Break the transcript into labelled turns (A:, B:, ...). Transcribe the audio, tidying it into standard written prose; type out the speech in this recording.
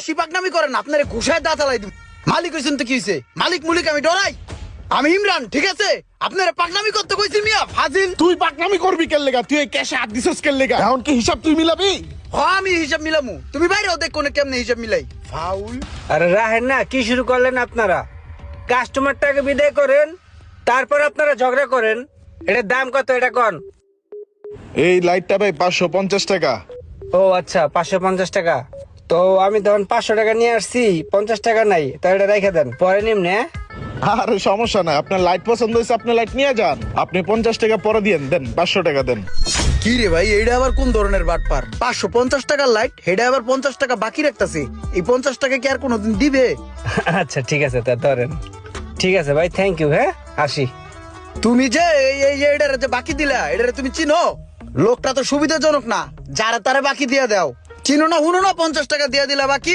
A: বেশি পাকনামি করেন আপনারে ঘুষায় দাঁত আলাই দিব। মালিক হইছেন তো কি হইছে? মালিক মুলিক আমি ডরাই? আমি ইমরান, ঠিক আছে? আপনারা পাকনামি করতে কইছি মিয়া, ফাজিল।
B: তুই পাকনামি করবি কেন লেগা? তুই এই ক্যাশে হাত দিছস কেন লেগা? এখন কি হিসাব তুই মিলাবি?
A: আমি হিসাব মিলামু, তুমি বাইরেও দেখ কোনে কেমনে হিসাব মিলাই। ফাউল।
C: আরে রাহেন না, কি শুরু করলেন আপনারা? কাস্টমারটাকে বিদায় করেন, তারপর আপনারা ঝগড়া করেন। এটার দাম কত এটা কোন?
B: এই লাইটটা ভাই 550 টাকা।
C: ও আচ্ছা, 550 টাকা। তো আমি তখন 500 টাকা নিয়ে আসছি, 50 টাকা নাই, তো এটা রেখে দেন, পরে নিমনে।
B: আরে সমস্যা নাই, আপনার লাইট পছন্দ হয়েছে আপনি লাইট নিয়ে যান। আপনি 50 টাকা পরে দিয়েন, দেন 500 টাকা দেন।
A: কি রে ভাই, এইটা আবার কোন ধরনের বাটপার? 550 টাকার লাইট, হেডা আবার 50 টাকা বাকি রাখতাছে। এই 50 টাকা কি আর কোনোদিন দিবে?
C: আচ্ছা ঠিক আছে, তা ধরেন। ঠিক আছে ভাই, থ্যাংক ইউ, হ্যাঁ আসি।
A: তুমি যে এটারে যে বাকি দিলা, এটারে তুমি চিনো? লোকটা তো সুবিধাজনক না, যারা তারা বাকি দিয়ে দাও। চিনো না হুনো না, 50 টাকা দিয়ে দিলা বাকি।